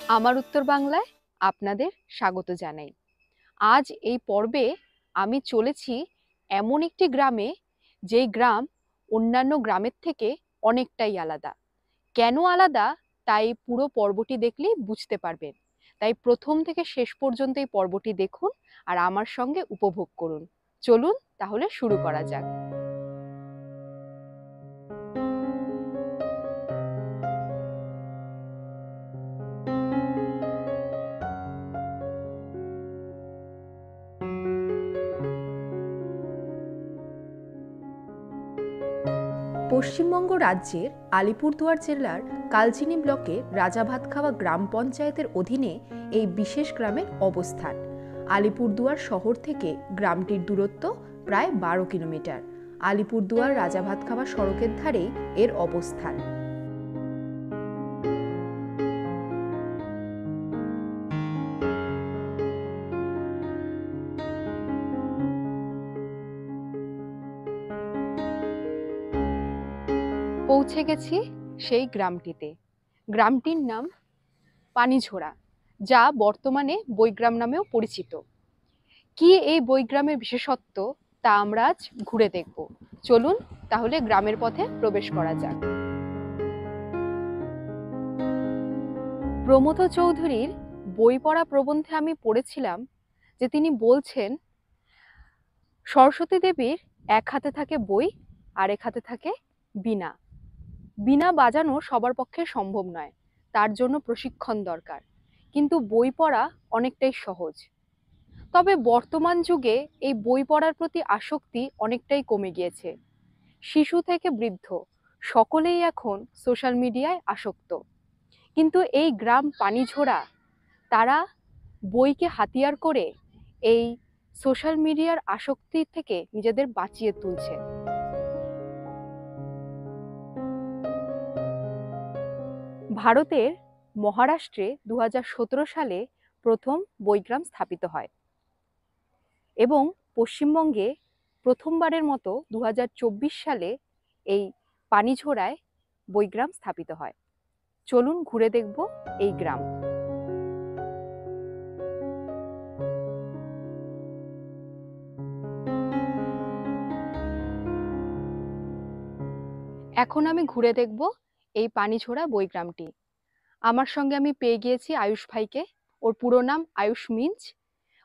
আমার উত্তর বাংলায় আপনাদের স্বাগত জানাই। আজ এই পর্বে আমি চলেছি এমন একটি গ্রামে, যেই গ্রাম অন্যান্য গ্রামের থেকে অনেকটাই আলাদা। কেন আলাদা তাই পুরো পর্বটি দেখলেই বুঝতে পারবেন। তাই প্রথম থেকে শেষ পর্যন্ত এই পর্বটি দেখুন আর আমার সঙ্গে উপভোগ করুন। চলুন তাহলে শুরু করা যাক। পশ্চিমবঙ্গ রাজ্যের আলিপুরদুয়ার জেলার কালচিনি ব্লকের রাজাভাতখাওয়া গ্রাম পঞ্চায়েতের অধীনে এই বিশেষ গ্রামের অবস্থান। আলিপুরদুয়ার শহর থেকে গ্রামটির দূরত্ব প্রায় 12 কিলোমিটার। আলিপুরদুয়ার রাজাভাতখাওয়া সড়কের ধারেই এর অবস্থান। পৌঁছে গেছি সেই গ্রামটিতে। গ্রামটির নাম পানিঝোড়া, যা বর্তমানে বৈগ্রাম নামেও পরিচিত। কি এই বৈগ্রামের বিশেষত্ব তা আমরা আজ ঘুরে দেখব। চলুন তাহলে গ্রামের পথে প্রবেশ করা যাক। প্রমথ চৌধুরীর বই পড়া প্রবন্ধে আমি পড়েছিলাম যে তিনি বলছেন, সরস্বতী দেবীর এক হাতে থাকে বই, আরেক হাতে থাকে বীণা। বীণা বাজানো সবার পক্ষে সম্ভব নয়, তার জন্য প্রশিক্ষণ দরকার। কিন্তু বই পড়া অনেকটাই সহজ। তবে বর্তমান যুগে এই বই পড়ার প্রতি আসক্তি অনেকটাই কমে গিয়েছে। শিশু থেকে বৃদ্ধ সকলেই এখন সোশ্যাল মিডিয়ায় আসক্ত। কিন্তু এই গ্রাম পানিঝোড়া, তারা বইকে হাতিয়ার করে এই সোশ্যাল মিডিয়ার আসক্তি থেকে নিজেদের বাঁচিয়ে তুলছে। ভারতের মহারাষ্ট্রে 2017 সালে প্রথম বইগ্রাম স্থাপিত হয় এবং পশ্চিমবঙ্গে প্রথমবারের মতো 2024 সালে এই পানিঝোড়ায় বইগ্রাম স্থাপিত হয়। চলুন ঘুরে দেখব এই গ্রাম। এখন আমি ঘুরে দেখব এই পানিঝোড়া বইগ্রামটি। আমার সঙ্গে আমি পেয়ে গিয়েছি আয়ুষ ভাইকে। ওর পুরো নাম আয়ুষ মিঞ্চ।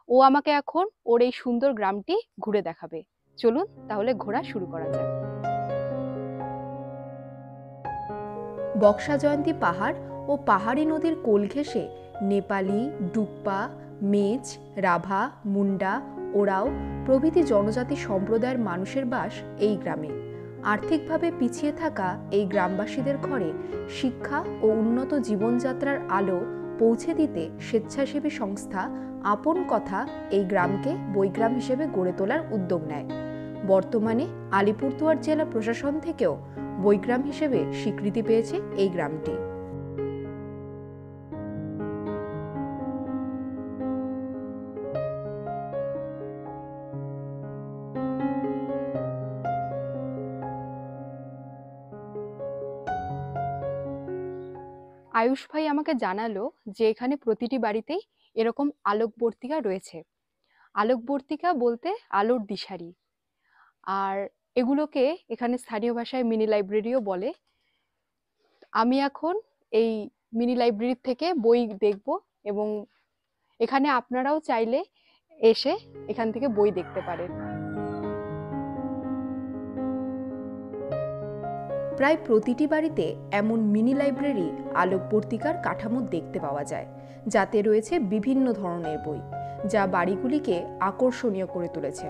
ও আমাকে এখন ওর এই সুন্দর গ্রামটি ঘুরে দেখাবে। চলুন তাহলে ঘোরা শুরু করা যাক। বক্সা জয়ন্তী পাহাড় ও পাহাড়ি নদীর কোল ঘেঁষে নেপালি, ডুকপা, মেচ, রাভা, মুন্ডা, ওরাও প্রভৃতি জনজাতি সম্প্রদায়ের মানুষের বাস এই গ্রামে। আর্থিকভাবে পিছিয়ে থাকা এই গ্রামবাসীদের ঘরে শিক্ষা ও উন্নত জীবনযাত্রার আলো পৌঁছে দিতে স্বেচ্ছাসেবী সংস্থা আপন কথা এই গ্রামকে বইগ্রাম হিসেবে গড়ে তোলার উদ্যোগ নেয়। বর্তমানে আলিপুরদুয়ার জেলা প্রশাসন থেকেও বইগ্রাম হিসেবে স্বীকৃতি পেয়েছে এই গ্রামটি। আয়ুষ ভাই আমাকে জানালো যে এখানে প্রতিটি বাড়িতেই এরকম আলোকবর্তিকা রয়েছে। আলোকবর্তিকা বলতে আলোর দিশারি। আর এগুলোকে এখানে স্থানীয় ভাষায় মিনি লাইব্রেরিও বলে। আমি এখন এই মিনি লাইব্রেরি থেকে বই দেখব এবং এখানে আপনারাও চাইলে এসে এখান থেকে বই দেখতে পারেন। প্রায় প্রতিটি বাড়িতে এমন মিনি লাইব্রেরি আলোকবর্তিকার কাঠামো দেখতে পাওয়া যায়, যাতে রয়েছে বিভিন্ন ধরনের বই, যা বাড়িগুলিকে আকর্ষণীয় করে তুলেছে।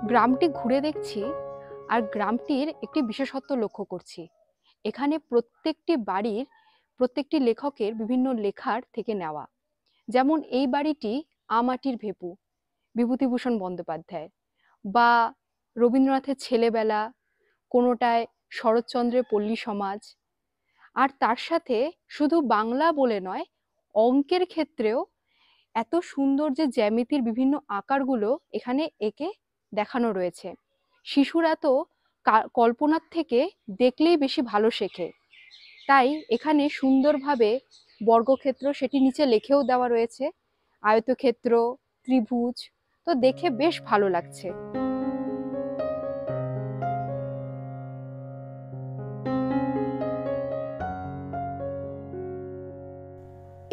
গ্রামটি ঘুরে দেখছি আর গ্রামটির একটি বিশেষত্ব লক্ষ্য করছি। এখানে প্রত্যেকটি বাড়ির প্রত্যেকটি লেখকের বিভিন্ন লেখার থেকে নেওয়া। যেমন এই বাড়িটি আমাটির ভেপু, বিভূতিভূষণ বন্দ্যোপাধ্যায়, বা রবীন্দ্রনাথের ছেলেবেলা, কোনোটায় শরৎচন্দ্রের পল্লী সমাজ, আর তার সাথে শুধু বাংলা বলে নয়, অঙ্কের ক্ষেত্রেও এত সুন্দর যে জ্যামিতির বিভিন্ন আকারগুলো এখানে এঁকে দেখানো রয়েছে। শিশুরা তো কল্পনার থেকে দেখলেই বেশি ভালো শেখে, তাই এখানে সুন্দরভাবে বর্গক্ষেত্র সেটি নিচে লিখেও দেওয়া রয়েছে, আয়তক্ষেত্র, ত্রিভুজ, তো দেখে বেশ ভালো লাগছে।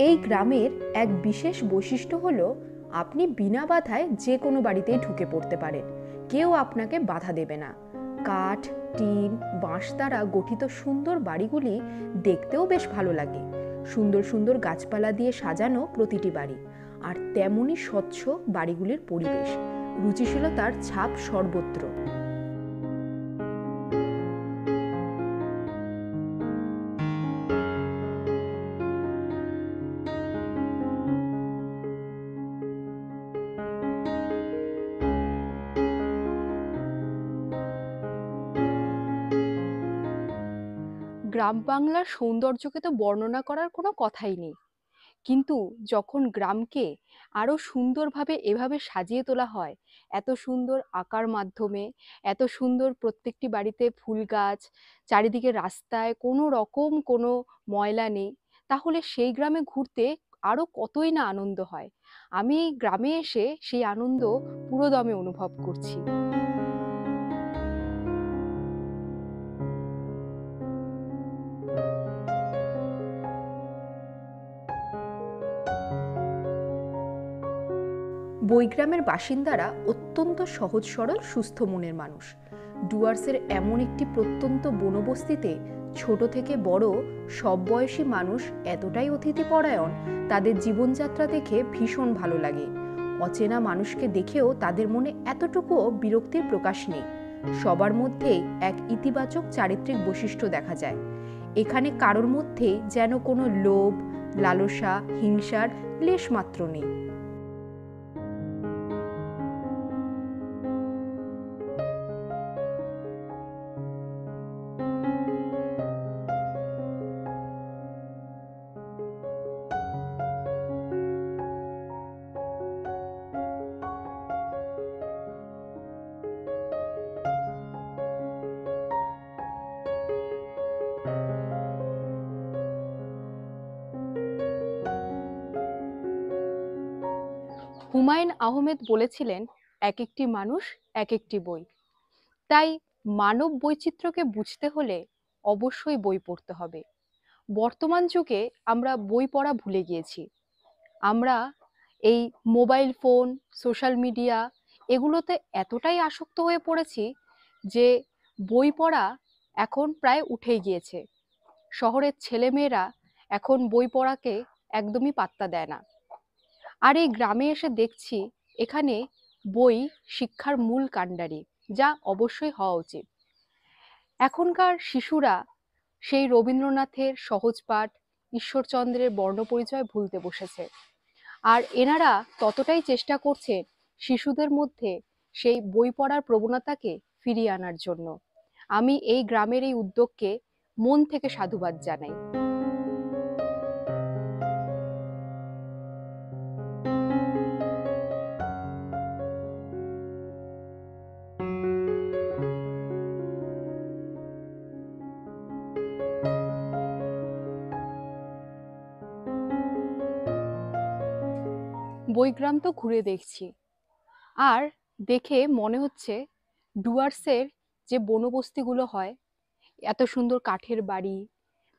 এই গ্রামের এক বিশেষ বৈশিষ্ট্য হলো আপনি বিনা বাধায় যে কোনো বাড়িতেই ঢুকে পড়তে পারেন, কেউ আপনাকে বাধা দেবে না। কাঠ, টিন, বাঁশ দ্বারা গঠিত সুন্দর বাড়িগুলি দেখতেও বেশ ভালো লাগে। সুন্দর সুন্দর গাছপালা দিয়ে সাজানো প্রতিটি বাড়ি, আর তেমনই স্বচ্ছ বাড়িগুলির পরিবেশ, রুচিশীলতার ছাপ সর্বত্র। গ্রাম বাংলার সৌন্দর্যকে তো বর্ণনা করার কোনো কথাই নেই, কিন্তু যখন গ্রামকে আরো সুন্দরভাবে এভাবে সাজিয়ে তোলা হয়, এত সুন্দর আঁকার মাধ্যমে, এত সুন্দর প্রত্যেকটি বাড়িতে ফুল গাছ, চারিদিকে রাস্তায় কোনো রকম কোনো ময়লা নেই, তাহলে সেই গ্রামে ঘুরতে আরো কতই না আনন্দ হয়। আমি এই গ্রামে এসে সেই আনন্দ পুরোদমে অনুভব করছি। বৈগ্রামের বাসিন্দারা অত্যন্ত সহজ সরল সুস্থ মনের মানুষ। ডুয়ার্সের এমন একটি প্রত্যন্ত বনবস্তিতে ছোট থেকে বড় সব বয়সী মানুষ এতটাই অতিথিপরায়ণ, তাদের জীবনযাত্রা দেখে ভীষণ ভালো লাগে। অচেনা মানুষকে দেখেও তাদের মনে এতটুকুও বিরক্তির প্রকাশ নেই। সবার মধ্যেই এক ইতিবাচক চারিত্রিক বৈশিষ্ট্য দেখা যায়। এখানে কারোর মধ্যেই যেন কোনো লোভ, লালসা, হিংসার লেশমাত্র নেই। হুমায়ুন আহমেদ বলেছিলেন, এক একটি মানুষ এক একটি বই। তাই মানব বৈচিত্র্যকে বুঝতে হলে অবশ্যই বই পড়তে হবে। বর্তমান যুগে আমরা বই পড়া ভুলে গিয়েছি। আমরা এই মোবাইল ফোন, সোশ্যাল মিডিয়া, এগুলোতে এতটাই আসক্ত হয়ে পড়েছি যে বই পড়া এখন প্রায় উঠেই গিয়েছে। শহরের ছেলেমেয়েরা এখন বই পড়াকে একদমই পাত্তা দেয় না। আর এই গ্রামে এসে দেখছি এখানে বই শিক্ষার মূল কাণ্ডারি, যা অবশ্যই হওয়া উচিত। এখনকার শিশুরা সেই রবীন্দ্রনাথের সহজ পাঠ, ঈশ্বরচন্দ্রের বর্ণপরিচয় ভুলতে বসেছে। আর এনারা ততটাই চেষ্টা করছে শিশুদের মধ্যে সেই বই পড়ার প্রবণতাকে ফিরিয়ে আনার জন্য। আমি এই গ্রামের এই উদ্যোগকে মন থেকে সাধুবাদ জানাই। বইগ্রাম তো ঘুরে দেখছি, আর দেখে মনে হচ্ছে ডুয়ার্সের যে বনবস্তিগুলো হয়, এত সুন্দর কাঠের বাড়ি,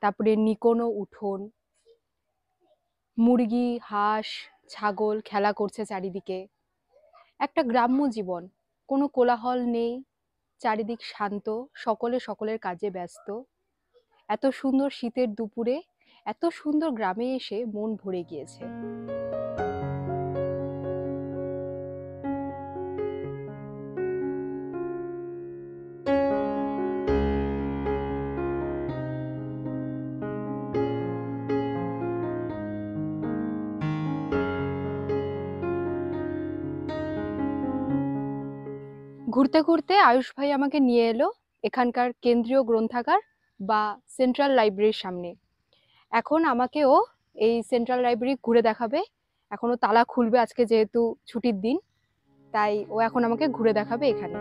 তারপরে নিকোনো উঠোন, মুরগি, হাঁস, ছাগল খেলা করছে চারিদিকে, একটা গ্রাম্য জীবন, কোনো কোলাহল নেই, চারিদিক শান্ত, সকলে সকলের কাজে ব্যস্ত। এত সুন্দর শীতের দুপুরে এত সুন্দর গ্রামে এসে মন ভরে গিয়েছে। ঘুরতে ঘুরতে আয়ুষ ভাই আমাকে নিয়ে এলো এখানকার কেন্দ্রীয় গ্রন্থাগার বা সেন্ট্রাল লাইব্রেরির সামনে। এখন আমাকেও এই সেন্ট্রাল লাইব্রেরি ঘুরে দেখাবে। এখনো তালা খুলবে আজকে যেহেতু ছুটির দিন, তাই ও এখন আমাকে ঘুরে দেখাবে এখানে।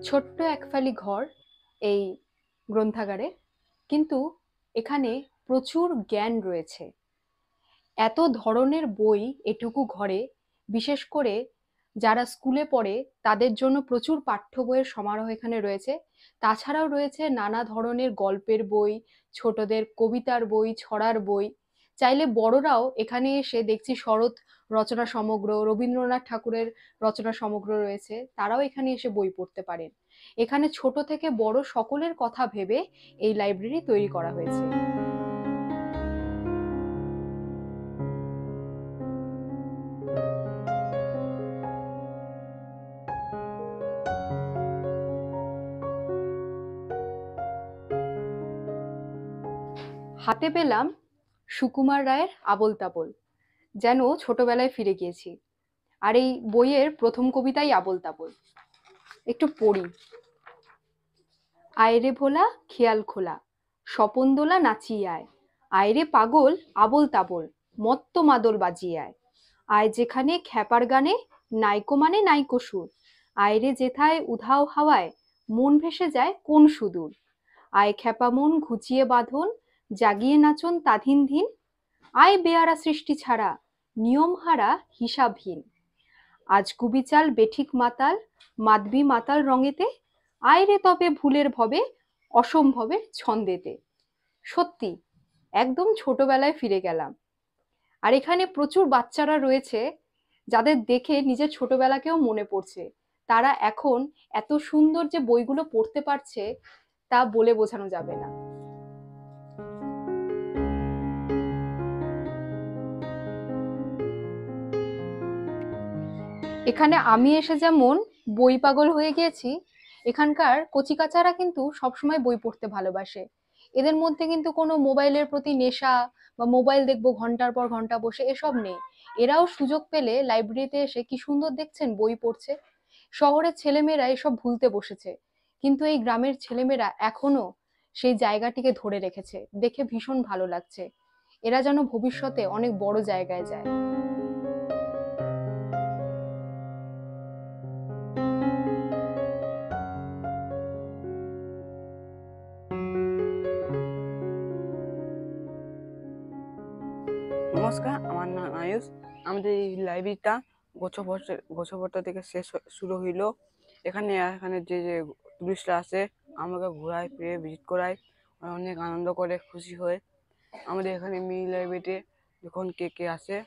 ছোট্ট একফালি ঘর এই গ্রন্থাগারে, কিন্তু এখানে প্রচুর জ্ঞান রয়েছে। এত ধরনের বই এটুকু ঘরে, বিশেষ করে যারা স্কুলে পড়ে তাদের জন্য প্রচুর পাঠ্য বইয়ের সমারোহ এখানে রয়েছে। তাছাড়াও রয়েছে নানা ধরনের গল্পের বই, ছোটদের কবিতার বই, ছড়ার বই। চাইলে বড়রাও এখানে এসে, দেখছি শরৎ রচনা সমগ্র, রবীন্দ্রনাথ ঠাকুরের রচনা সমগ্র রয়েছে, তারাও এখানে এসে বই পড়তে পারেন। এখানে ছোট থেকে বড় সকলের কথা ভেবে এই লাইব্রেরি তৈরি করা হয়েছে। হাতে পেলাম সুকুমার রায়ের আবোল তাবোল, যেন ছোটবেলায় ফিরে গিয়েছি। আর এই বইয়ের প্রথম কবিতাই আবোল তাবোল, একটু পড়ি। আয়রে ভোলা খেয়াল খোলা, স্বপন দোলা নাচিয়ে আয়, আয়রে পাগল আবোল তাবোল, মত্ত মাদল বাজিয়ে আয়, আয় যেখানে খ্যাপার গানে নাইকো মানে নাইকো সুর, আয়রে যেথায় উধাও হাওয়ায় মন ভেসে যায় কোন সুদূর, আয় খ্যাপা মন ঘুচিয়ে বাঁধন, জাগিয়ে নাচন তাধিন ধিন, আয় বেয়ারা সৃষ্টি ছাড়া নিয়ম হারা হিসাবহীন, আজ কুবিচাল বেঠিক মাতাল মাতবি মাতাল রঙেতে, আয় রে তবে ভুলের ভবে অসম্ভবের ছন্দেতে। সত্যি একদম ছোটবেলায় ফিরে গেলাম। আর এখানে প্রচুর বাচ্চারা রয়েছে যাদের দেখে নিজের ছোটবেলাকেও মনে পড়ছে। তারা এখন এত সুন্দর যে বইগুলো পড়তে পারছে তা বলে বোঝানো যাবে না। এখানে আমি এসে যেমন বই পাগল হয়ে গিয়েছি, এখানকার কচিকাচারা কিন্তু সবসময় বই পড়তে ভালোবাসে। এদের মধ্যে কিন্তু কোনো মোবাইলের প্রতি নেশা বা মোবাইল দেখবো ঘন্টার পর ঘন্টা বসে এসব নেই। এরাও সুযোগ পেলে লাইব্রেরিতে এসে কি সুন্দর দেখছেন বই পড়ছে। শহরের ছেলেমেয়েরা এসব ভুলতে বসেছে, কিন্তু এই গ্রামের ছেলেমেয়েরা এখনো সেই জায়গাটিকে ধরে রেখেছে, দেখে ভীষণ ভালো লাগছে। এরা যেন ভবিষ্যতে অনেক বড় জায়গায় যায়। নমস্কার, আমার নাম আয়ুষ। আমাদের এই লাইব্রেরিটা গোছবর্ত থেকে শুরু হইলো। এখানে এখানে যে টুরিস্টরা আসে আমাকে ঘোরায় ফিরে ভিজিট করায়, ওরা অনেক আনন্দ করে, খুশি হয়। আমাদের এখানে মিনি লাইব্রেরিতে যখন কে কে আসে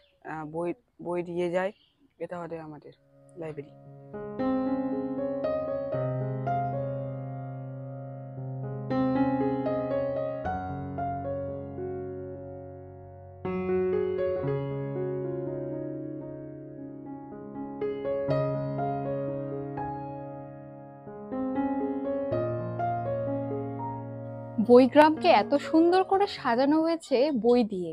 বই বই দিয়ে যায়। এটা হচ্ছে আমাদের লাইব্রেরি। বইগ্রামকে এত সুন্দর করে সাজানো হয়েছে বই দিয়ে।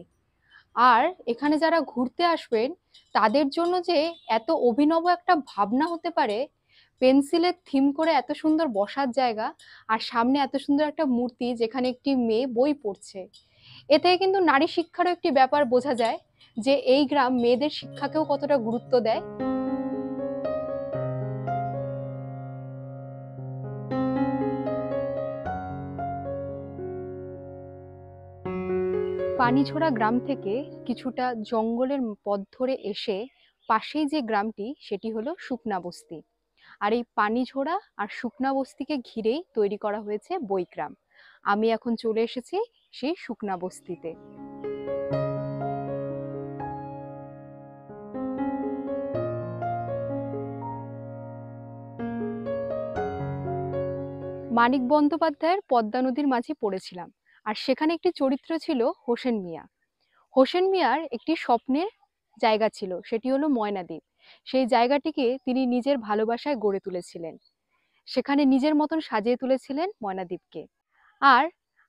আর এখানে যারা ঘুরতে আসবেন তাদের জন্য যে এত অভিনব একটা ভাবনা হতে পারে, পেন্সিলের থিম করে এত সুন্দর বসার জায়গা, আর সামনে এত সুন্দর একটা মূর্তি যেখানে একটি মেয়ে বই পড়ছে। এতে কিন্তু নারী শিক্ষারও একটি ব্যাপার বোঝা যায়, যে এই গ্রাম মেয়েদের শিক্ষাকেও কতটা গুরুত্ব দেয়। পানিঝোড়া গ্রাম থেকে কিছুটা জঙ্গলের পথ ধরে এসে পাশেই যে গ্রামটি, সেটি হলো শুকনা বস্তি। আর এই পানিঝোড়া আর শুকনা বস্তিকে ঘিরেই তৈরি করা হয়েছে বইগ্রাম। আমি এখন চলে এসেছি সেই শুকনা বস্তিতে। মানিক বন্দ্যোপাধ্যায়ের পদ্মা নদীর মাঝি পড়েছিলাম, আর সেখানে একটি চরিত্র ছিল হোসেন মিয়া। হোসেন মিয়ার একটি স্বপ্নের জায়গা ছিল, সেটি হলো ময়নাদ্বীপ। সেই জায়গাটিকে তিনি নিজের ভালোবাসায় গড়ে তুলেছিলেন, সেখানে নিজের মতন সাজিয়ে তুলেছিলেন ময়নাদ্বীপকে। আর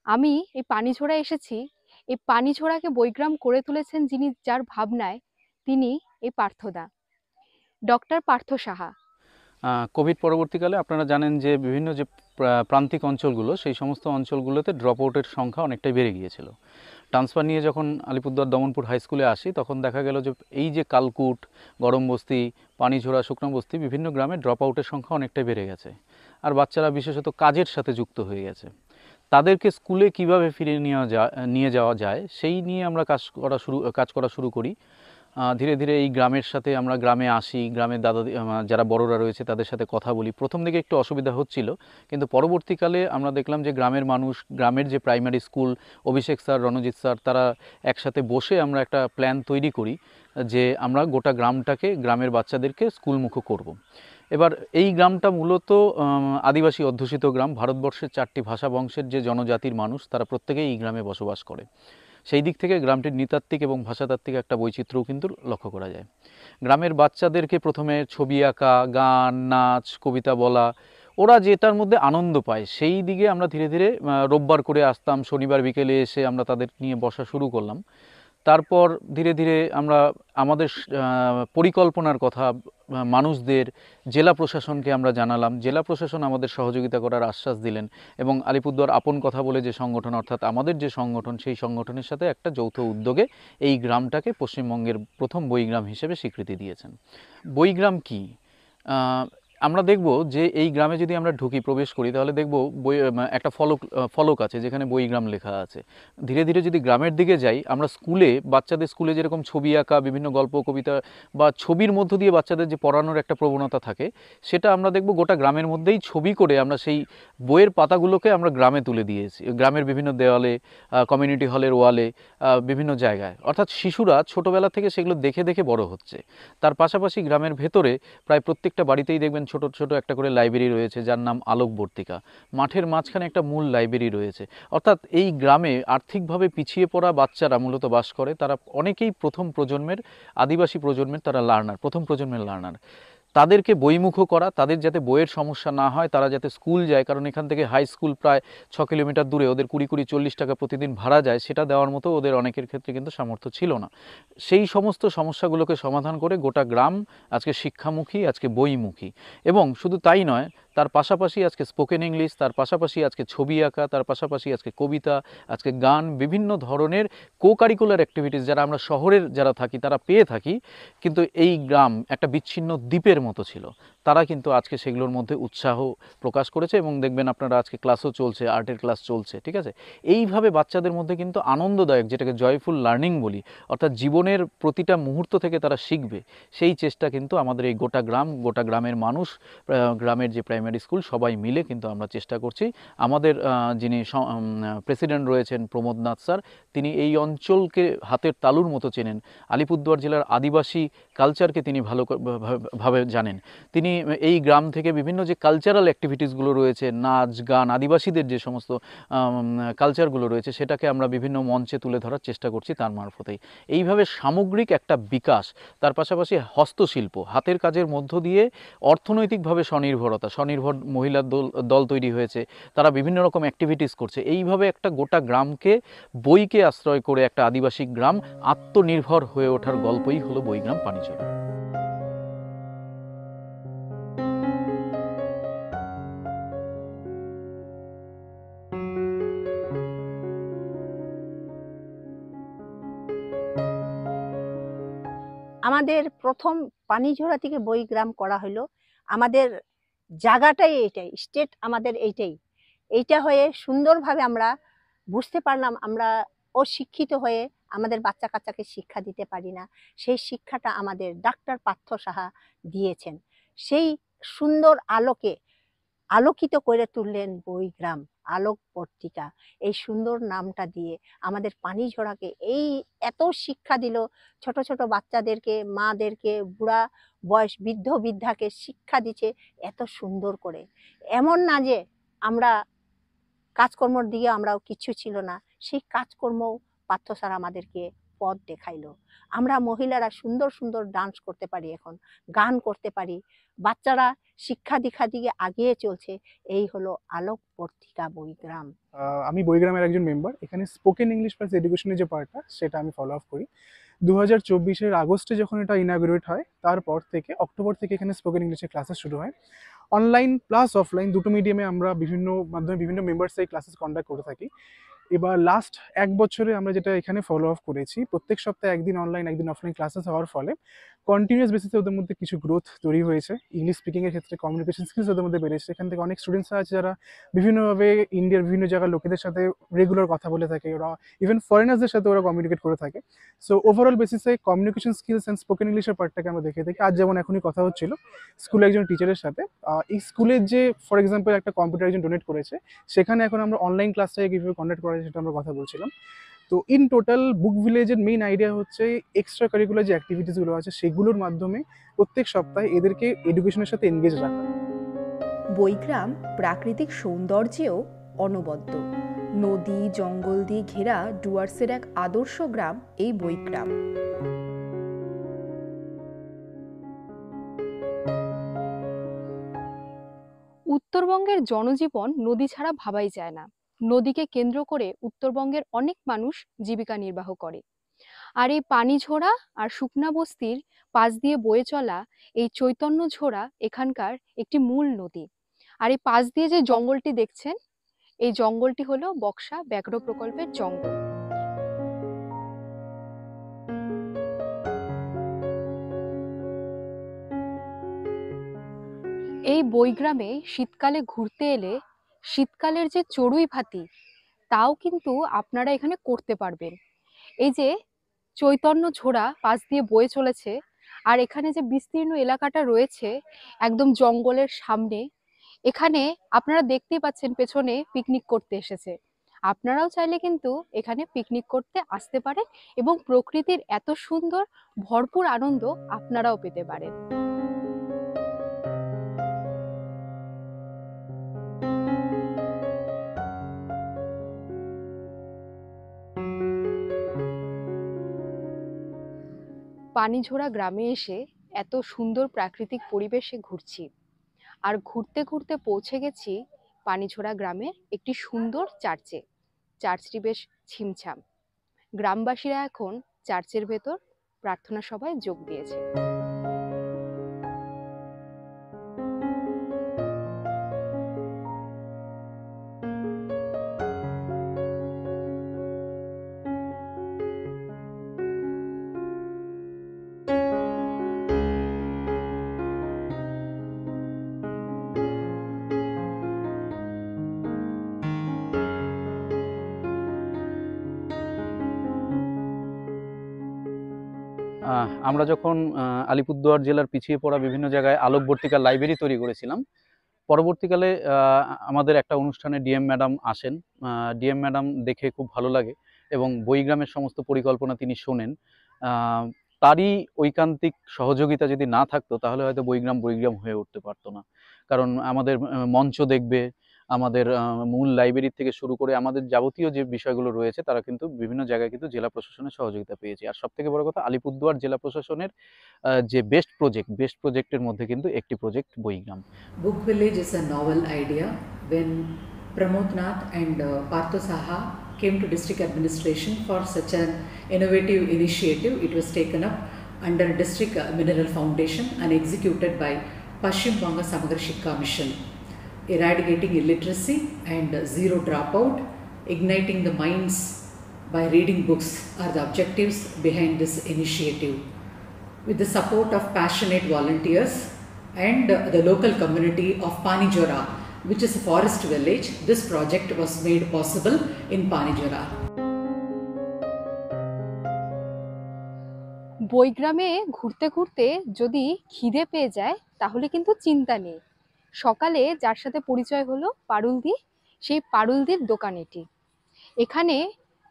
আমি এই পানিঝোড়া এসেছি, এই পানিঝোড়াকে বৈগ্রাম করে তুলেছেন যিনি, যার ভাবনায়, তিনি এই পার্থদা, ডক্টর পার্থ সাহা। কোভিড পরবর্তীকালে আপনারা জানেন যে বিভিন্ন যে প্রান্তিক অঞ্চলগুলো, সেই সমস্ত অঞ্চলগুলোতে ড্রপ আউটের সংখ্যা অনেকটাই বেড়ে গিয়েছিল। ট্রান্সফার নিয়ে যখন আলিপুরদুয়ার দমনপুর হাই স্কুলে আসি, তখন দেখা গেল যে এই যে কালকুট, গরম বস্তি, পানিঝোড়া, শুকনো বস্তি, বিভিন্ন গ্রামে ড্রপ আউটের সংখ্যা অনেকটাই বেড়ে গেছে। আর বাচ্চারা বিশেষত কাজের সাথে যুক্ত হয়ে গেছে। তাদেরকে স্কুলে কিভাবে ফিরিয়ে নিয়ে যাওয়া যায় সেই নিয়ে আমরা কাজ করা শুরু করি। ধীরে ধীরে এই গ্রামের সাথে আমরা গ্রামে আসি, গ্রামের যারা বড়রা রয়েছে তাদের সাথে কথা বলি। প্রথম দিকে একটু অসুবিধা হচ্ছিল, কিন্তু পরবর্তীকালে আমরা দেখলাম যে গ্রামের মানুষ, গ্রামের যে প্রাইমারি স্কুল, অভিষেক স্যার, রণজিৎ স্যার, তারা একসাথে বসে আমরা একটা প্ল্যান তৈরি করি যে আমরা গোটা গ্রামটাকে, গ্রামের বাচ্চাদেরকে স্কুলমুখী করব। এবার এই গ্রামটা মূলত আদিবাসী অধ্যুষিত গ্রাম। ভারতবর্ষের 4টি ভাষা বংশের যে জনজাতির মানুষ, তারা প্রত্যেকেই এই গ্রামে বসবাস করে। সেই দিক থেকে গ্রামটির নৃতাত্ত্বিক এবং ভাষাতাত্ত্বিক একটা বৈচিত্র্যও কিন্তু লক্ষ্য করা যায়। গ্রামের বাচ্চাদেরকে প্রথমে ছবি আঁকা, গান, নাচ, কবিতা বলা, ওরা যেটার মধ্যে আনন্দ পায় সেই দিকে আমরা ধীরে ধীরে রোববার করে আসতাম, শনিবার বিকেলে এসে আমরা তাদের নিয়ে বসা শুরু করলাম। তারপর ধীরে ধীরে আমরা আমাদের পরিকল্পনার কথা মানুষদের, জেলা প্রশাসনকে আমরা জানালাম। জেলা প্রশাসন আমাদের সহযোগিতা করার আশ্বাস দিলেন এবং আলিপুরদুয়ার আপন কথা বলে যে সংগঠন, অর্থাৎ আমাদের যে সংগঠন, সেই সংগঠনের সাথে একটা যৌথ উদ্যোগে এই গ্রামটাকে পশ্চিমবঙ্গের প্রথম বইগ্রাম হিসেবে স্বীকৃতি দিয়েছেন। বইগ্রাম কি? আমরা দেখব যে এই গ্রামে যদি আমরা প্রবেশ করি, তাহলে দেখব একটা ফলক আছে যেখানে বইগ্রাম লেখা আছে। ধীরে ধীরে যদি গ্রামের দিকে যাই, আমরা বাচ্চাদের স্কুলে যেরকম ছবি আঁকা, বিভিন্ন গল্প, কবিতা বা ছবির মধ্য দিয়ে বাচ্চাদের যে পড়ানোর একটা প্রবণতা থাকে, সেটা আমরা দেখব গোটা গ্রামের মধ্যেই ছবি করে আমরা সেই বইয়ের পাতাগুলোকে আমরা গ্রামে তুলে দিয়েছি, গ্রামের বিভিন্ন দেওয়ালে, কমিউনিটি হলের ওয়ালে, বিভিন্ন জায়গায়। অর্থাৎ শিশুরা ছোটোবেলা থেকে সেগুলো দেখে দেখে বড় হচ্ছে। তার পাশাপাশি গ্রামের ভেতরে প্রায় প্রত্যেকটা বাড়িতেই দেখবেন ছোট ছোট একটা করে লাইব্রেরি রয়েছে, যার নাম আলোকবর্তিকা। মাঠের মাঝখানে একটা মূল লাইব্রেরি রয়েছে। অর্থাৎ এই গ্রামে আর্থিকভাবে পিছিয়ে পড়া বাচ্চারা মূলত বাস করে। তারা অনেকেই আদিবাসী প্রজন্মের তারা প্রথম প্রজন্মের লার্নার। তাদেরকে বইমুখো করা, তাদের যাতে বইয়ের সমস্যা না হয়, তারা যাতে স্কুল যায়, কারণ এখান থেকে হাই স্কুল প্রায় 6 কিলোমিটার দূরে, ওদের 20-40 টাকা প্রতিদিন ভাড়া যায়, সেটা দেওয়ার মতো ওদের অনেকের ক্ষেত্রে কিন্তু সামর্থ্য ছিল না। সেই সমস্ত সমস্যাগুলোকে সমাধান করে গোটা গ্রাম আজকে শিক্ষামুখী, আজকে বইমুখী। এবং শুধু তাই নয়, তার পাশাপাশি আজকে স্পোকেন ইংলিশ, তার পাশাপাশি আজকে ছবি আঁকা, তার পাশাপাশি আজকে কবিতা, আজকে গান, বিভিন্ন ধরনের কারিকুলার অ্যাক্টিভিটিস যারা আমরা শহরের যারা থাকি তারা পেয়ে থাকি, কিন্তু এই গ্রাম একটা বিচ্ছিন্ন দ্বীপের মতো ছিল। তারা কিন্তু আজকে সেগুলোর মধ্যে উৎসাহ প্রকাশ করেছে এবং দেখবেন আপনারা আজকে ক্লাসও চলছে, আর্টের ক্লাস চলছে, ঠিক আছে। এইভাবে বাচ্চাদের মধ্যে কিন্তু আনন্দদায়ক, যেটাকে জয়ফুল লার্নিং বলি, অর্থাৎ জীবনের প্রতিটা মুহূর্ত থেকে তারা শিখবে, সেই চেষ্টা কিন্তু আমাদের এই গোটা গ্রামের মানুষ, গ্রামের যে প্রাইমারি স্কুল, সবাই মিলে কিন্তু আমরা চেষ্টা করছি। আমাদের যিনি প্রেসিডেন্ট রয়েছেন প্রমোদ নাথ স্যার, তিনি এই অঞ্চলকে হাতের তালুর মতো চেনেন। আলিপুরদুয়ার জেলার আদিবাসী কালচারকে তিনি ভাবে জানেন। তিনি এই গ্রাম থেকে বিভিন্ন যে কালচারাল অ্যাক্টিভিটিসগুলো রয়েছে, নাচ গান, আদিবাসীদের যে সমস্ত কালচারগুলো রয়েছে, সেটাকে আমরা বিভিন্ন মঞ্চে তুলে ধরার চেষ্টা করছি তার মারফতেই। এইভাবে সামগ্রিক একটা বিকাশ, তার পাশাপাশি হস্তশিল্প, হাতের কাজের মধ্য দিয়ে অর্থনৈতিকভাবে স্বনির্ভর মহিলার দল তৈরি হয়েছে, তারা বিভিন্ন রকম অ্যাক্টিভিটিস করছে। এইভাবে একটা গোটা গ্রামকে, বইকে আশ্রয় করে একটা আদিবাসী গ্রাম আত্মনির্ভর হয়ে ওঠার গল্পই হলো বইগ্রাম পানিঝোড়া। আমাদের প্রথম পানিঝোড়া থেকে বইগ্রাম করা হলো। আমাদের জায়গাটাই এইটাই, স্টেট আমাদের এইটা হয়ে সুন্দরভাবে আমরা বুঝতে পারলাম আমরা অশিক্ষিত হয়ে আমাদের বাচ্চা কাচ্চাকে শিক্ষা দিতে পারি না। সেই শিক্ষাটা আমাদের ডাক্তার পার্থ সাহা দিয়েছেন। সেই সুন্দর আলোকে আলোকিত করে তুললেন বইগ্রাম, আলোকবর্তিকা, এই সুন্দর নামটা দিয়ে আমাদের পানিঝোড়াকে এই এত শিক্ষা দিল। ছোট ছোট বাচ্চাদেরকে, মাদেরকে, বুড়া বয়স বৃদ্ধ বৃদ্ধাকে শিক্ষা দিচ্ছে এত সুন্দর করে। এমন না যে আমরা কাজকর্মর দিকে আমরাও কিচ্ছু ছিল না, সেই কাজকর্ম পার্থ স্যার আমাদেরকে পথ দেখাইলো। আমরা মহিলারা সুন্দর সুন্দর ডান্স করতে পারি, এখন গান করতে পারি, বাচ্চারা শিক্ষা দীক্ষা দিকে আগিয়ে চলছে। এই হলো আলোকবর্তিকা বইগ্রাম। আমি বইগ্রামের একজন মেম্বার। এখানে স্পোকেন ইংলিশ প্লাস এডুকেশনের যে পার্টটা সেটা আমি ফলো আপ করি। 2024-এর আগস্টে যখন এটা ইনাগুরেট হয়, তারপর থেকে অক্টোবর থেকে এখানে স্পোকেন ইংলিশের ক্লাসেস শুরু হয়। অনলাইন প্লাস অফলাইন দুটো মিডিয়ামে আমরা বিভিন্ন মাধ্যমে বিভিন্ন মেম্বার্স এই ক্লাসেস কন্ডাক্ট করে থাকি। এবার লাস্ট 1 বছরে আমরা যেটা এখানে ফলো আপ করেছি, প্রত্যেক সপ্তাহে একদিন অনলাইন একদিন অফলাইন ক্লাসেস হওয়ার ফলে কন্টিনিউয়াস বেসিসে ওদের মধ্যে কিছু গ্রোথ তৈরি হয়েছে। ইংলিশ স্পিকিংয়ের ক্ষেত্রে কমিউনিকেশন স্কিলস ওদের মধ্যে বেড়েছে। এখান থেকে অনেক স্টুডেন্টসরা আছে যারা বিভিন্নভাবে ইন্ডিয়ার বিভিন্ন জায়গার লোকেদের সাথে রেগুলার কথা বলে থাকে, ওরা ইভেন ফরেনার্সদের সাথে ওরা কমিউনিকেট করে থাকে। সো ওভারঅল বেসিসে কমিউনিকেশন স্কিলস অ্যান্ড স্পোকেন ইংলিশের পার্টটাকে আমরা দেখে থাকি। আজ যেমন এখনই কথা হচ্ছিল স্কুলে একজন টিচারের সাথে, এই স্কুলের যে ফর এক্সাম্পল একটা কম্পিউটার একজন ডোনেট করেছে, সেখানে এখন আমরা অনলাইন ক্লাসটাকে কীভাবে কন্ডাক্ট করা যায় সেটা আমরা কথা বলছিলাম। তো ইন টোটাল বুক ভিলেজের মেইন আইডিয়া হচ্ছে এক্সট্রা কারিকুলার যে অ্যাক্টিভিটিসগুলো আছে সেগুলোর মাধ্যমে প্রত্যেক সপ্তাহে এদেরকে এডুকেশনের সাথে এনগেজ রাখা। বইগ্রাম প্রাকৃতিক সৌন্দর্যেও অনবদ্য। নদী জঙ্গল দিয়ে ঘেরা ডুয়ার্সের এক আদর্শ গ্রাম এই বইগ্রাম। উত্তরবঙ্গের জনজীবন নদী ছাড়া ভাবাই যায় না। নদীকে কেন্দ্র করে উত্তরবঙ্গের অনেক মানুষ জীবিকা নির্বাহ করে। আর এই পানিঝোড়া আর শুকনা বস্তির পাশ দিয়ে বয়ে চলা এই চৈতন্যঝোড়া এখানকার একটি মূল নদী। আর এই পাশ দিয়ে যে জঙ্গলটি দেখছেন, এই জঙ্গলটি হলো বক্সা ব্যাঘ্র প্রকল্পের জঙ্গল। এই বইগ্রামে শীতকালে ঘুরতে এলে শীতকালের যে চড়ুই ভাতি তাও কিন্তু আপনারা এখানে করতে পারবেন। এই যে চৈতন্য ঝোড়া পাশ দিয়ে বয়ে চলেছে, আর এখানে যে বিস্তীর্ণ এলাকাটা রয়েছে একদম জঙ্গলের সামনে, এখানে আপনারা দেখতেই পাচ্ছেন পেছনে পিকনিক করতে এসেছে। আপনারাও চাইলে কিন্তু এখানে পিকনিক করতে আসতে পারেন এবং প্রকৃতির এত সুন্দর ভরপুর আনন্দ আপনারাও পেতে পারেন। পানিঝোড়া গ্রামে এসে এত সুন্দর প্রাকৃতিক পরিবেশে ঘুরছি, আর ঘুরতে ঘুরতে পৌঁছে গেছি পানিঝোড়া গ্রামের একটি সুন্দর চার্চে। চার্চটি বেশ ছিমছাম। গ্রামবাসীরা এখন চার্চের ভেতর প্রার্থনা সভায় যোগ দিয়েছে। আমরা যখন আলিপুরদুয়ার জেলার পিছিয়ে পড়া বিভিন্ন জায়গায় আলোকবর্তিকা লাইব্রেরি তৈরি করেছিলাম, পরবর্তীকালে আমাদের একটা অনুষ্ঠানে ডিএম ম্যাডাম আসেন। ডিএম ম্যাডাম দেখে খুব ভালো লাগে এবং বইগ্রামের সমস্ত পরিকল্পনা তিনি শোনেন। তারই ঐকান্তিক সহযোগিতা যদি না থাকতো তাহলে হয়তো বইগ্রাম বইগ্রাম হয়ে উঠতে পারতো না। কারণ আমাদের মঞ্চ দেখবে, আমাদের মূল লাইব্রেরি থেকে শুরু করে আমাদের যাবতীয় যে বিষয়গুলো রয়েছে তারা কিন্তু বিভিন্ন জায়গায় কিন্তু জেলা প্রশাসনের সহযোগিতা পেয়েছে। আর সবথেকে বড় কথা, আলিপুরদুয়ার জেলা প্রশাসনের যে বেস্ট প্রজেক্টের মধ্যে কিন্তু একটি project বইগ্রাম। Book Village is a novel idea. When Pramod Nath and Partho Saha came to district administration for such an innovative initiative, it was taken up under District Mineral Foundation and executed by Paschim Banga Samagra Shikha Mission. Eradicating illiteracy and zero dropout, igniting the minds by reading books are the objectives behind this initiative. With the support of passionate volunteers and the local community of Panijora, which is a forest village, this project was made possible in Panijora. বইগ্রামে ঘুরতে ঘুরতে যদি খিদে পেয়ে যায় তাহলে কিন্তু চিন্তা নেই। সকালে যার সাথে পরিচয় হলো পারুলদি, সেই পারুলদির দোকান এটি। এখানে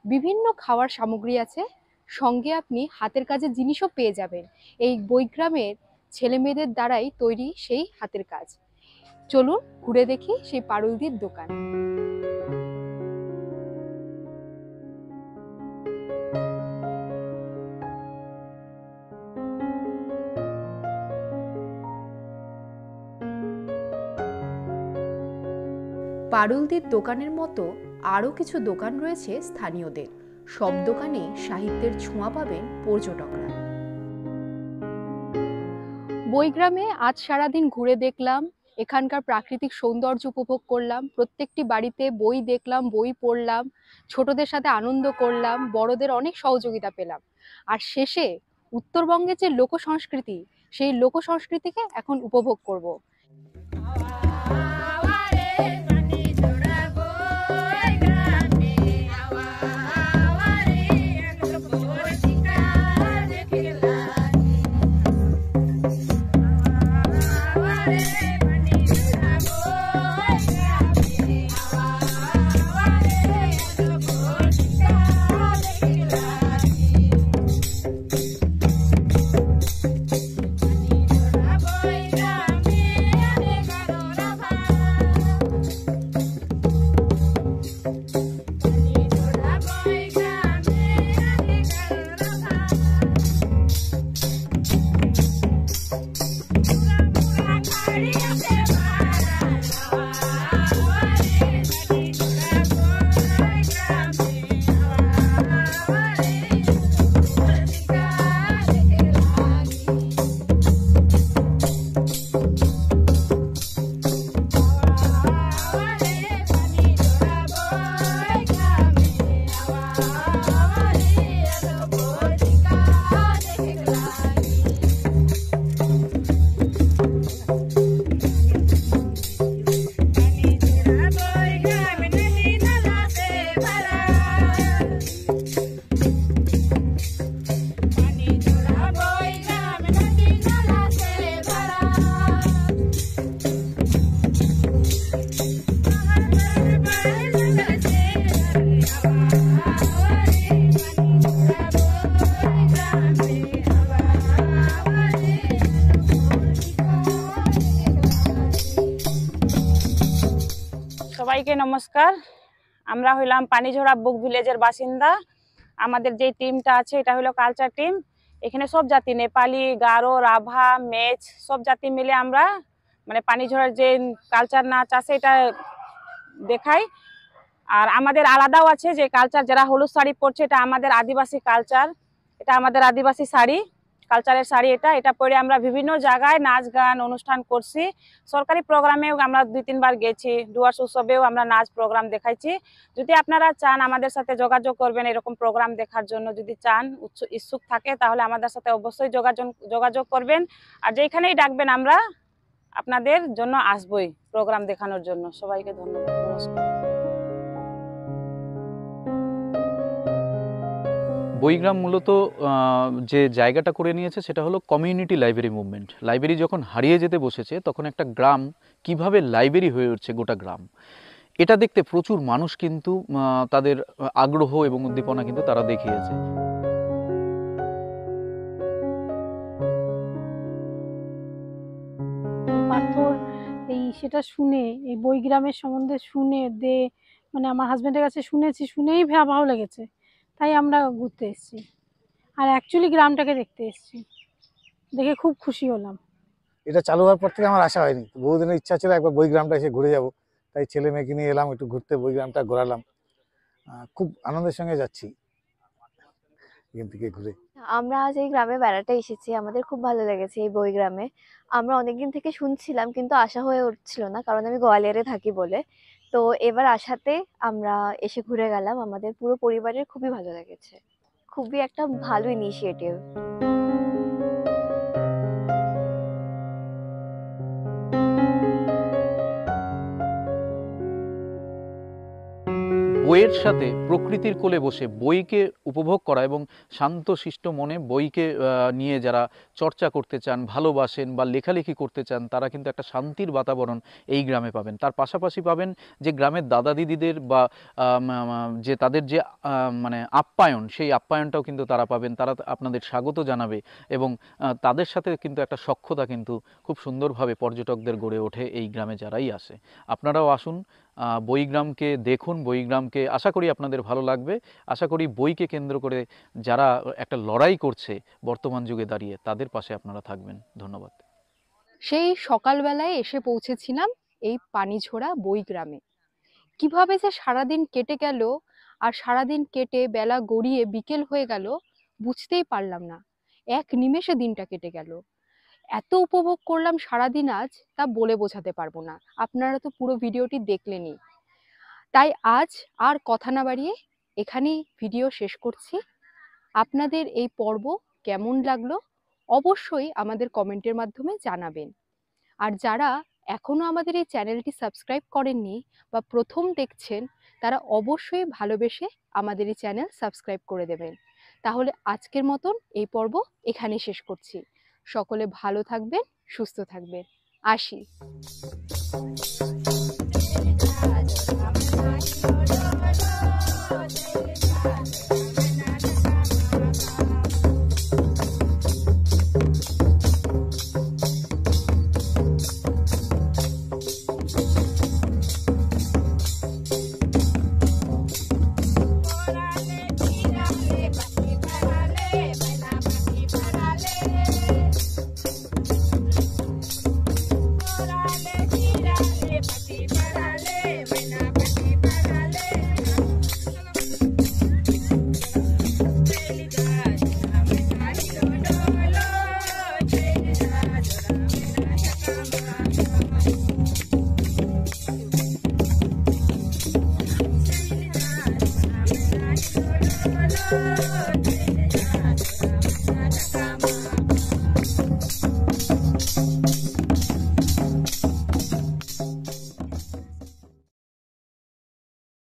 বিভিন্ন খাওয়ার সামগ্রী আছে, সঙ্গে আপনি হাতের কাজের জিনিসও পেয়ে যাবেন। এই বইগ্রামের ছেলে মেয়েদের দ্বারাই তৈরি সেই হাতের কাজ। চলুন ঘুরে দেখি সেই পারুলদির দোকান। পারুলদির দোকানের মতো আরও কিছু দোকান রয়েছে স্থানীয়দের। সব দোকানেই সাহিত্যের ছোঁয়া পাবেন পর্যটকরা। বইগ্রামে আজ সারাদিন ঘুরে দেখলাম, এখানকার প্রাকৃতিক সৌন্দর্য উপভোগ করলাম, প্রত্যেকটি বাড়িতে বই দেখলাম, বই পড়লাম, ছোটদের সাথে আনন্দ করলাম, বড়দের অনেক সহযোগিতা পেলাম। আর শেষে উত্তরবঙ্গের যে লোক সংস্কৃতি, সেই লোক সংস্কৃতিকে এখন উপভোগ করব। সবাইকে নমস্কার। আমরা হইলাম পানিঝরা বুক ভিলেজের বাসিন্দা। আমাদের যে টিমটা আছে এটা হলো কালচার টিম। এখানে সব জাতি, নেপালি, গারো, রাভা, মেচ সব জাতি মিলে আমরা মানে পানিঝরার যে কালচার নাচ আছে এটা দেখাই। আর আমাদের আলাদাও আছে যে কালচার, যারা হলুদ শাড়ি পরছে এটা আমাদের আদিবাসী কালচার, এটা আমাদের আদিবাসী শাড়ি, কালচারের শাড়ি। এটা পরে আমরা বিভিন্ন জায়গায় নাচ গান অনুষ্ঠান করছি। সরকারি প্রোগ্রামেও আমরা 2-3 বার গেছি, ডুয়ার্স উৎসবেও আমরা নাচ প্রোগ্রাম দেখাইছি। যদি আপনারা চান আমাদের সাথে যোগাযোগ করবেন এরকম প্রোগ্রাম দেখার জন্য, যদি চান ইচ্ছুক থাকে তাহলে আমাদের সাথে অবশ্যই যোগাযোগ করবেন। আর যেখানেই ডাকবেন আমরা আপনাদের জন্য আসবই প্রোগ্রাম দেখানোর জন্য। সবাইকে ধন্যবাদ, নমস্কার। বইগ্রাম মূলত যে জায়গাটা করে নিয়েছে সেটা হলো কমিউনিটি লাইব্রেরি মুভমেন্ট। লাইব্রেরি যখন হারিয়ে যেতে বসেছে তখন একটা গ্রাম কিভাবে লাইব্রেরি হয়ে উঠছে গোটা গ্রাম, এটা দেখতে প্রচুর মানুষ কিন্তু তাদের আগ্রহ এবং উদ্দীপনা কিন্তু তারা দেখিয়েছে। পাথর সেটা শুনে, এই বইগ্রামের সম্বন্ধে শুনে মানে আমার হাজবেন্ডের কাছে শুনেই ভালো লেগেছে, তাই আমরা ঘুরতে এসেছি। আর অ্যাকচুয়ালি গ্রামটাকে দেখতে এসেছি, দেখে খুব খুশি হলাম। এটা চালু হওয়ার পর থেকে আমার আশা হয়নি, বহুদিনের ইচ্ছা ছিল একবার বইগ্রামটা এসে ঘুরে যাব, তাই ছেলে মেয়েকে নিয়ে এলাম একটু ঘুরতে, বইগ্রামটা ঘোরালাম। খুব আনন্দের সঙ্গে যাচ্ছি এখান থেকে ঘুরে। আমরা আজ এই গ্রামে বেড়াতে এসেছি, আমাদের খুব ভালো লেগেছে এই বইগ্রামে। আমরা অনেকদিন থেকে শুনছিলাম কিন্তু আশা হয়ে উঠছিল না, কারণ আমি গোয়ালিয়রে থাকি বলে। তো এবার আসাতে আমরা এসে ঘুরে গেলাম, আমাদের পুরো পরিবারের খুবই ভালো লেগেছে। খুবই একটা ভালো ইনিশিয়েটিভ। বইয়ের সাথে প্রকৃতির কোলে বসে বইকে উপভোগ করা এবং শান্তশিষ্ট মনে বইকে নিয়ে যারা চর্চা করতে চান, ভালোবাসেন বা লেখালেখি করতে চান, তারা কিন্তু একটা শান্তির বাতাবরণ এই গ্রামে পাবেন। তার পাশাপাশি পাবেন যে গ্রামের দাদা দিদিদের বা যে তাদের যে মানে আপ্যায়ন, সেই আপ্যায়নটাও কিন্তু তারা পাবেন। তারা আপনাদের স্বাগত জানাবে এবং তাদের সাথে কিন্তু একটা সখ্যতা কিন্তু খুব সুন্দরভাবে পর্যটকদের গড়ে ওঠে এই গ্রামে যারাই আসে। আপনারাও আসুন, বইগ্রামকে দেখুন, বইগ্রামকে আশা করি আপনাদের ভালো লাগবে। আশা করি বইকে কেন্দ্র করে যারা একটা লড়াই করছে বর্তমান যুগে দাঁড়িয়ে, তাদের পাশে আপনারা থাকবেন। ধন্যবাদ। সেই সকালবেলায় এসে পৌঁছেছিলাম এই পানিঝরা বইগ্রামে। কিভাবে যে সারাদিন কেটে গেল আর সারাদিন কেটে বেলা গড়িয়ে বিকেল হয়ে গেল বুঝতেই পারলাম না। এক নিমেষে দিনটা কেটে গেল। এত উপভোগ করলাম সারাদিন আজ, তা বলে বোঝাতে পারবো না। আপনারা তো পুরো ভিডিওটি দেখলেনই। তাই আজ আর কথা না বাড়িয়ে এখানেই ভিডিও শেষ করছি। আপনাদের এই পর্ব কেমন লাগলো অবশ্যই আমাদের কমেন্টের মাধ্যমে জানাবেন। আর যারা এখনো আমাদের এই চ্যানেলটি সাবস্ক্রাইব করেননি বা প্রথম দেখছেন, তারা অবশ্যই ভালোবেসে আমাদের এই চ্যানেল সাবস্ক্রাইব করে দেবেন। তাহলে আজকের মতন এই পর্ব এখানেই শেষ করছি। সকলে ভালো থাকবেন, সুস্থ থাকবেন। আসি। Thank you.